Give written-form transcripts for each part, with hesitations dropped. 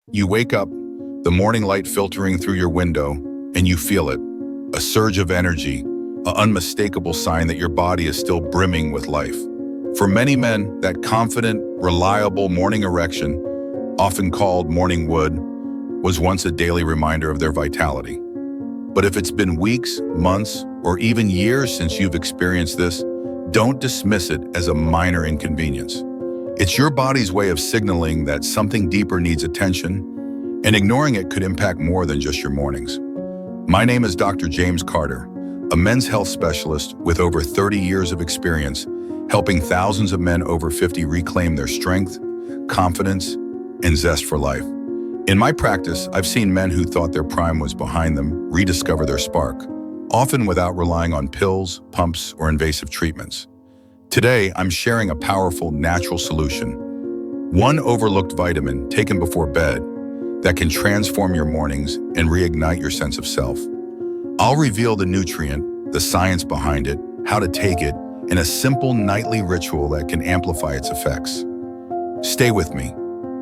You wake up, the morning light filtering through your window, and you feel it. A surge of energy, an unmistakable sign that your body is still brimming with life. For many men, that confident, reliable morning erection, often called morning wood, was once a daily reminder of their vitality. But if it's been weeks, months, or even years since you've experienced this, don't dismiss it as a minor inconvenience. It's your body's way of signaling that something deeper needs attention, and ignoring it could impact more than just your mornings. My name is Dr. James Carter, a men's health specialist with over 30 years of experience, helping thousands of men over 50 reclaim their strength, confidence, and zest for life. In my practice, I've seen men who thought their prime was behind them rediscover their spark, often without relying on pills, pumps, or invasive treatments. Today, I'm sharing a powerful natural solution, one overlooked vitamin taken before bed that can transform your mornings and reignite your sense of self. I'll reveal the nutrient, the science behind it, how to take it, and a simple nightly ritual that can amplify its effects. Stay with me.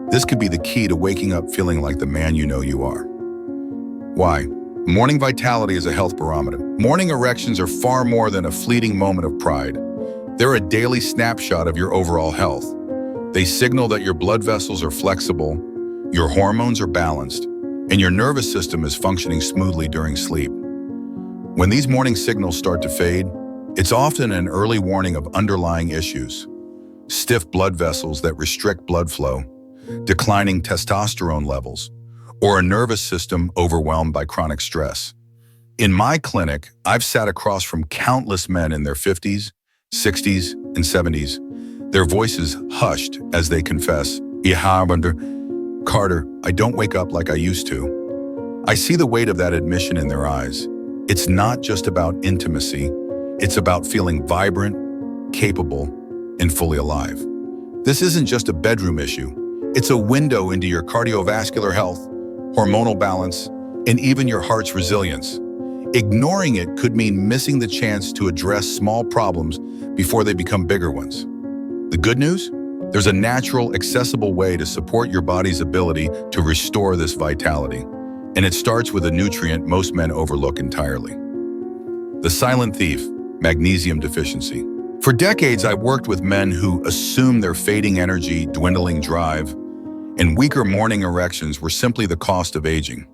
This could be the key to waking up feeling like the man you know you are. Why? Morning vitality is a health barometer. Morning erections are far more than a fleeting moment of pride. They're a daily snapshot of your overall health. They signal that your blood vessels are flexible, your hormones are balanced, and your nervous system is functioning smoothly during sleep. When these morning signals start to fade, it's often an early warning of underlying issues. Stiff blood vessels that restrict blood flow, declining testosterone levels, or a nervous system overwhelmed by chronic stress. In my clinic, I've sat across from countless men in their 50s, 60s, and 70s, their voices hushed as they confess, Carter, I don't wake up like I used to. I see the weight of that admission in their eyes. It's not just about intimacy, it's about feeling vibrant, capable, and fully alive. This isn't just a bedroom issue. It's a window into your cardiovascular health, hormonal balance, and even your heart's resilience. Ignoring it could mean missing the chance to address small problems before they become bigger ones. The good news? There's a natural, accessible way to support your body's ability to restore this vitality. And it starts with a nutrient most men overlook entirely. The silent thief, magnesium deficiency. For decades, I've worked with men who assume their fading energy, dwindling drive, and weaker morning erections were simply the cost of aging.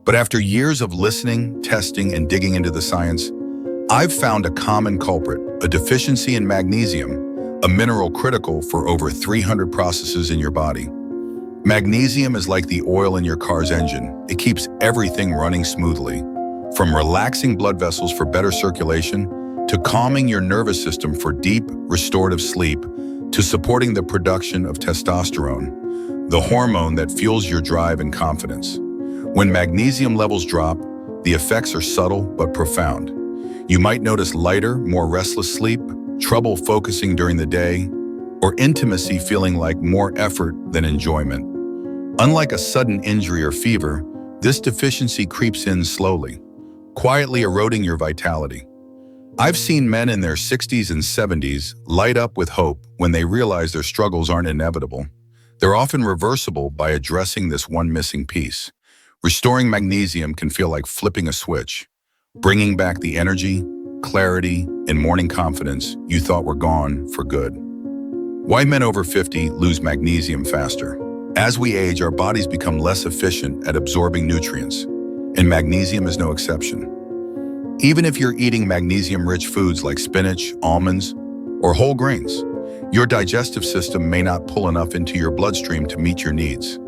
But after years of listening, testing, and digging into the science, I've found a common culprit, a deficiency in magnesium, a mineral critical for over 300 processes in your body. Magnesium is like the oil in your car's engine. It keeps everything running smoothly, from relaxing blood vessels for better circulation, to calming your nervous system for deep, restorative sleep, to supporting the production of testosterone, the hormone that fuels your drive and confidence. When magnesium levels drop, the effects are subtle but profound. You might notice lighter, more restless sleep, trouble focusing during the day, or intimacy feeling like more effort than enjoyment. Unlike a sudden injury or fever, this deficiency creeps in slowly, quietly eroding your vitality. I've seen men in their 60s and 70s light up with hope when they realize their struggles aren't inevitable. They're often reversible by addressing this one missing piece. Restoring magnesium can feel like flipping a switch, bringing back the energy, clarity, and morning confidence you thought were gone for good. Why men over 50 lose magnesium faster? As we age, our bodies become less efficient at absorbing nutrients, and magnesium is no exception. Even if you're eating magnesium-rich foods like spinach, almonds, or whole grains, your digestive system may not pull enough into your bloodstream to meet your needs.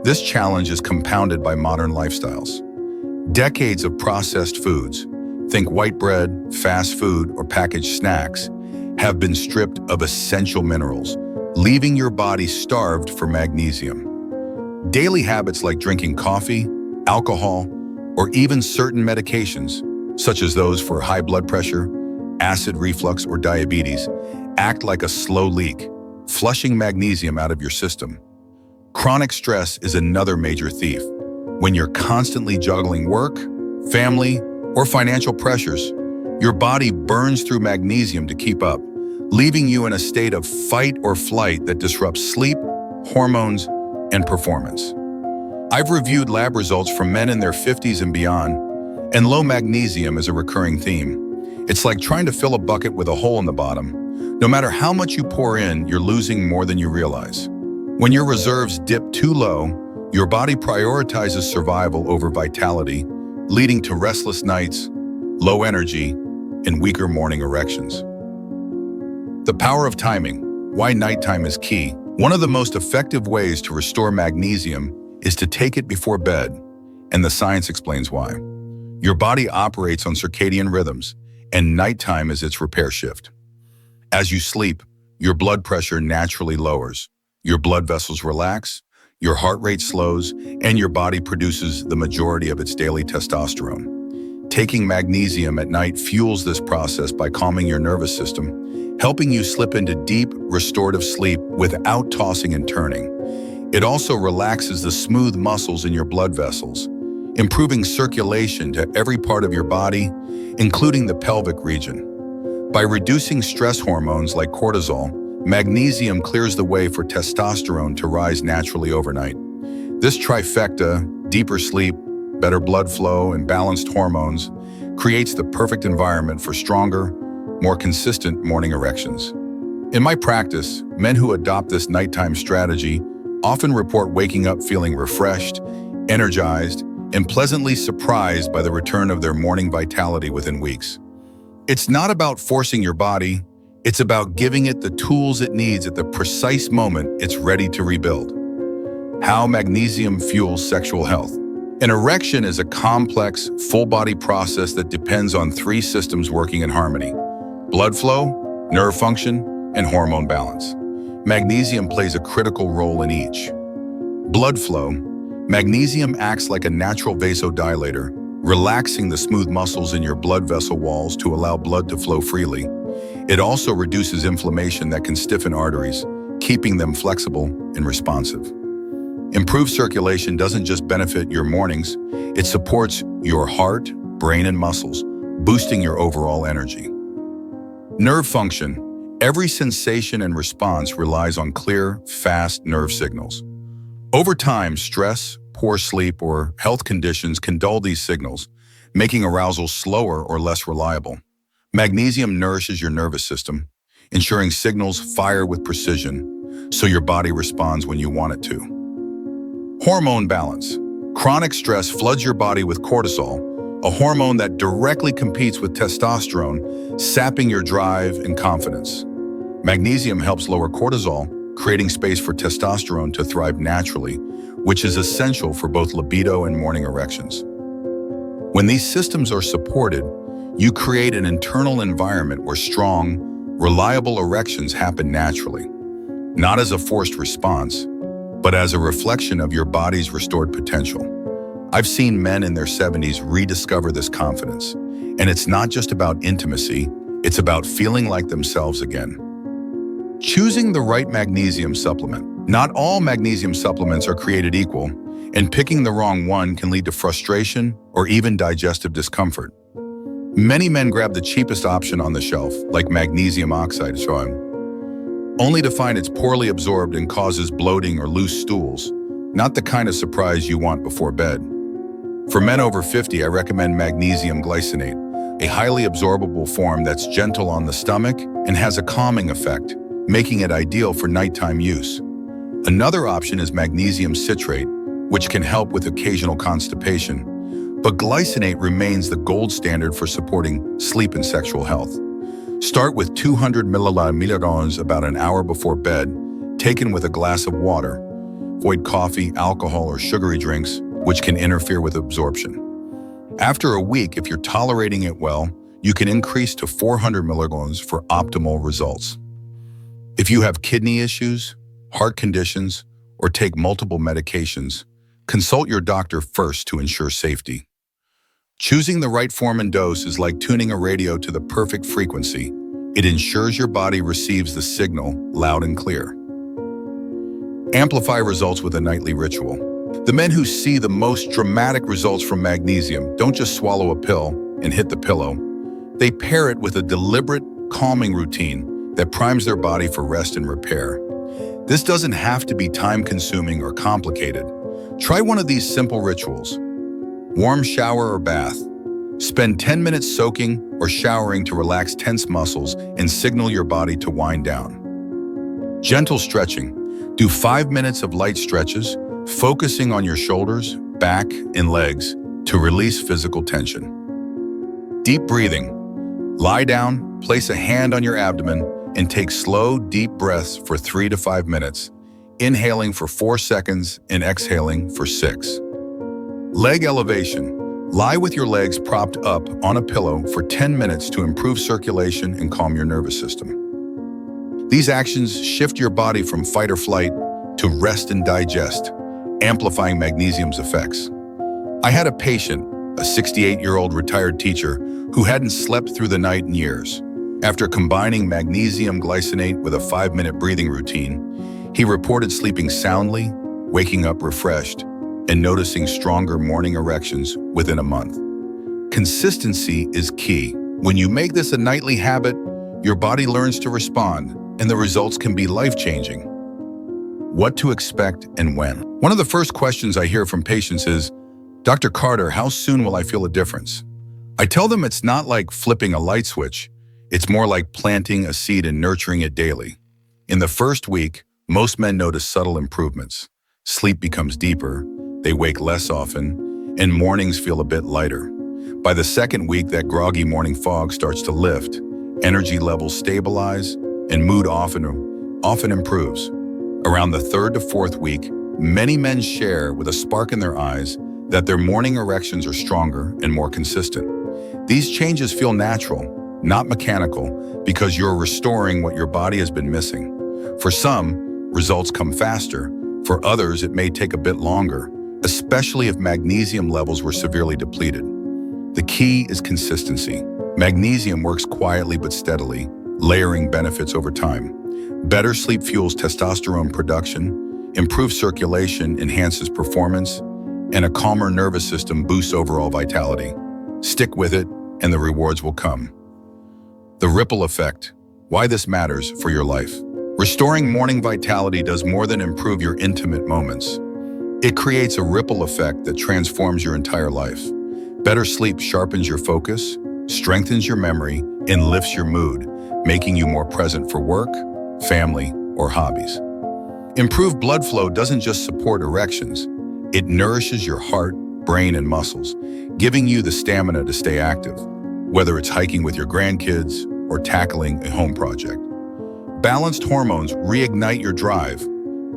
This challenge is compounded by modern lifestyles. Decades of processed foods, think white bread, fast food, or packaged snacks, have been stripped of essential minerals, leaving your body starved for magnesium. Daily habits like drinking coffee, alcohol, or even certain medications, such as those for high blood pressure, acid reflux, or diabetes, act like a slow leak, flushing magnesium out of your system. Chronic stress is another major thief. When you're constantly juggling work, family, or financial pressures, your body burns through magnesium to keep up, leaving you in a state of fight or flight that disrupts sleep, hormones, and performance. I've reviewed lab results from men in their 50s and beyond, and low magnesium is a recurring theme. It's like trying to fill a bucket with a hole in the bottom. No matter how much you pour in, you're losing more than you realize. When your reserves dip too low, your body prioritizes survival over vitality, leading to restless nights, low energy, and weaker morning erections. The power of timing. Why nighttime is key. One of the most effective ways to restore magnesium is to take it before bed, and the science explains why. Your body operates on circadian rhythms, and nighttime is its repair shift. As you sleep, your blood pressure naturally lowers, your blood vessels relax, your heart rate slows, and your body produces the majority of its daily testosterone. Taking magnesium at night fuels this process by calming your nervous system, helping you slip into deep, restorative sleep without tossing and turning. It also relaxes the smooth muscles in your blood vessels, improving circulation to every part of your body, including the pelvic region. By reducing stress hormones like cortisol, magnesium clears the way for testosterone to rise naturally overnight. This trifecta, deeper sleep, better blood flow, and balanced hormones, creates the perfect environment for stronger, more consistent morning erections. In my practice, men who adopt this nighttime strategy often report waking up feeling refreshed, energized, and pleasantly surprised by the return of their morning vitality within weeks. It's not about forcing your body, it's about giving it the tools it needs at the precise moment it's ready to rebuild. How magnesium fuels sexual health. An erection is a complex, full-body process that depends on three systems working in harmony: blood flow, nerve function, and hormone balance. Magnesium plays a critical role in each. Blood flow. Magnesium acts like a natural vasodilator, relaxing the smooth muscles in your blood vessel walls to allow blood to flow freely. It also reduces inflammation that can stiffen arteries, keeping them flexible and responsive. Improved circulation doesn't just benefit your mornings, it supports your heart, brain, and muscles, boosting your overall energy. Nerve function. Every sensation and response relies on clear, fast nerve signals. Over time, stress, poor sleep, or health conditions can dull these signals, making arousal slower or less reliable. Magnesium nourishes your nervous system, ensuring signals fire with precision, so your body responds when you want it to. Hormone balance. Chronic stress floods your body with cortisol, a hormone that directly competes with testosterone, sapping your drive and confidence. Magnesium helps lower cortisol, creating space for testosterone to thrive naturally, which is essential for both libido and morning erections. When these systems are supported, you create an internal environment where strong, reliable erections happen naturally, not as a forced response, but as a reflection of your body's restored potential. I've seen men in their 70s rediscover this confidence, and it's not just about intimacy, it's about feeling like themselves again. Choosing the right magnesium supplement. Not all magnesium supplements are created equal, and picking the wrong one can lead to frustration or even digestive discomfort. Many men grab the cheapest option on the shelf, like magnesium oxide, only to find it's poorly absorbed and causes bloating or loose stools, not the kind of surprise you want before bed. For men over 50, I recommend magnesium glycinate, a highly absorbable form that's gentle on the stomach and has a calming effect, making it ideal for nighttime use. Another option is magnesium citrate, which can help with occasional constipation, but glycinate remains the gold standard for supporting sleep and sexual health. Start with 200 milliliters about an hour before bed, taken with a glass of water. Avoid coffee, alcohol, or sugary drinks, which can interfere with absorption. After a week, if you're tolerating it well, you can increase to 400 milligrams for optimal results. If you have kidney issues, heart conditions, or take multiple medications, consult your doctor first to ensure safety. Choosing the right form and dose is like tuning a radio to the perfect frequency. It ensures your body receives the signal loud and clear. Amplify results with a nightly ritual. The men who see the most dramatic results from magnesium don't just swallow a pill and hit the pillow. They pair it with a deliberate, calming routine that primes their body for rest and repair. This doesn't have to be time-consuming or complicated. Try one of these simple rituals. Warm shower or bath. Spend 10 minutes soaking or showering to relax tense muscles and signal your body to wind down. Gentle stretching. Do 5 minutes of light stretches, focusing on your shoulders, back, and legs to release physical tension. Deep breathing. Lie down, place a hand on your abdomen, and take slow, deep breaths for 3 to 5 minutes, inhaling for 4 seconds and exhaling for 6. Leg elevation. Lie with your legs propped up on a pillow for 10 minutes to improve circulation and calm your nervous system. These actions shift your body from fight or flight to rest and digest, amplifying magnesium's effects. I had a patient, a 68-year-old retired teacher, who hadn't slept through the night in years. After combining magnesium glycinate with a 5-minute breathing routine, he reported sleeping soundly, waking up refreshed, and noticing stronger morning erections within a month. Consistency is key. When you make this a nightly habit, your body learns to respond, and the results can be life-changing. What to expect and when? One of the first questions I hear from patients is, "Dr. Carter, how soon will I feel a difference?" I tell them it's not like flipping a light switch. It's more like planting a seed and nurturing it daily. In the first week, most men notice subtle improvements. Sleep becomes deeper, they wake less often, and mornings feel a bit lighter. By the second week, that groggy morning fog starts to lift, energy levels stabilize, and mood often improves. Around the 3rd to 4th week, many men share with a spark in their eyes that their morning erections are stronger and more consistent. These changes feel natural, not mechanical, because you're restoring what your body has been missing. For some, results come faster. For others, it may take a bit longer, especially if magnesium levels were severely depleted. The key is consistency. Magnesium works quietly but steadily, layering benefits over time. Better sleep fuels testosterone production, improved circulation enhances performance, and a calmer nervous system boosts overall vitality. Stick with it, and the rewards will come. The ripple effect. Why this matters for your life. Restoring morning vitality does more than improve your intimate moments. It creates a ripple effect that transforms your entire life. Better sleep sharpens your focus, strengthens your memory, and lifts your mood, making you more present for work, family, or hobbies. Improved blood flow doesn't just support erections. It nourishes your heart, brain, and muscles, giving you the stamina to stay active, whether it's hiking with your grandkids or tackling a home project. Balanced hormones reignite your drive,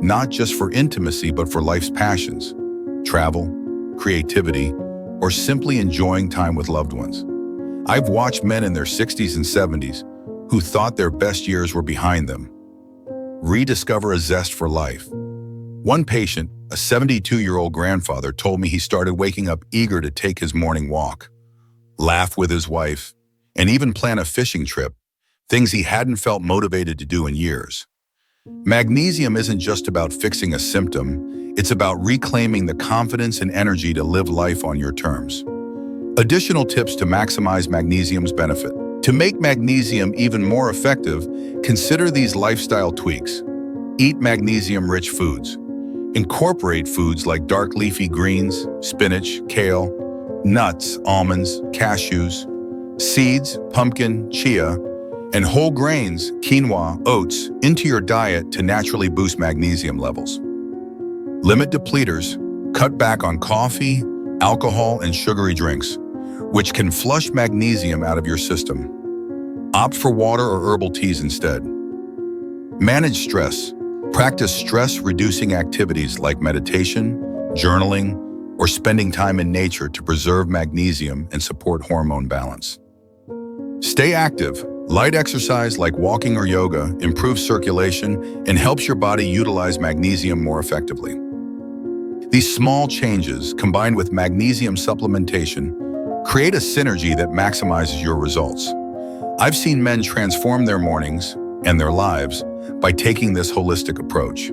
not just for intimacy, but for life's passions, travel, creativity, or simply enjoying time with loved ones. I've watched men in their 60s and 70s who thought their best years were behind them rediscover a zest for life. One patient, a 72-year-old grandfather, told me he started waking up eager to take his morning walk, laugh with his wife, and even plan a fishing trip, things he hadn't felt motivated to do in years. Magnesium isn't just about fixing a symptom, it's about reclaiming the confidence and energy to live life on your terms. Additional tips to maximize magnesium's benefit. To make magnesium even more effective, consider these lifestyle tweaks. Eat magnesium-rich foods. Incorporate foods like dark leafy greens, spinach, kale, nuts, almonds, cashews, seeds, pumpkin, chia, and whole grains, quinoa, oats, into your diet to naturally boost magnesium levels. Limit depleters. Cut back on coffee, alcohol, and sugary drinks, which can flush magnesium out of your system. Opt for water or herbal teas instead. Manage stress. Practice stress-reducing activities like meditation, journaling, or spending time in nature to preserve magnesium and support hormone balance. Stay active. Light exercise like walking or yoga improves circulation and helps your body utilize magnesium more effectively. These small changes, combined with magnesium supplementation, create a synergy that maximizes your results. I've seen men transform their mornings and their lives by taking this holistic approach.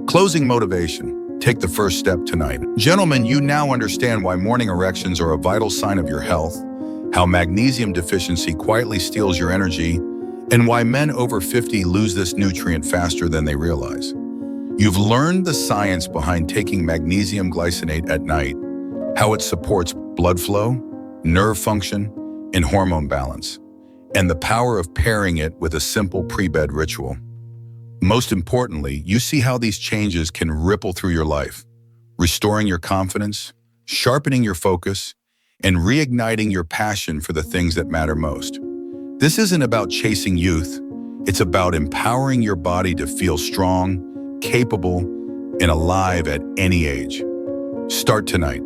Closing motivation. Take the first step tonight. Gentlemen, you now understand why morning erections are a vital sign of your health, how magnesium deficiency quietly steals your energy, and why men over 50 lose this nutrient faster than they realize. You've learned the science behind taking magnesium glycinate at night, how it supports blood flow, nerve function, and hormone balance, and the power of pairing it with a simple pre-bed ritual. Most importantly, you see how these changes can ripple through your life, restoring your confidence, sharpening your focus, and reigniting your passion for the things that matter most. This isn't about chasing youth. It's about empowering your body to feel strong, capable, and alive at any age. Start tonight.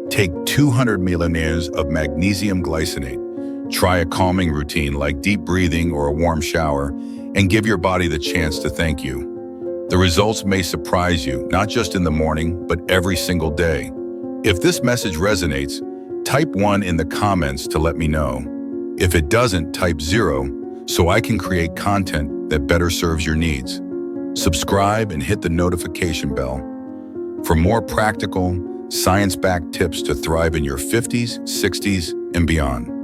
Take 200 milliliters of magnesium glycinate. Try a calming routine like deep breathing or a warm shower, and give your body the chance to thank you. The results may surprise you, not just in the morning, but every single day. If this message resonates, type 1 in the comments to let me know. If it doesn't, type 0 so I can create content that better serves your needs. Subscribe and hit the notification bell for more practical, science-backed tips to thrive in your 50s, 60s, and beyond.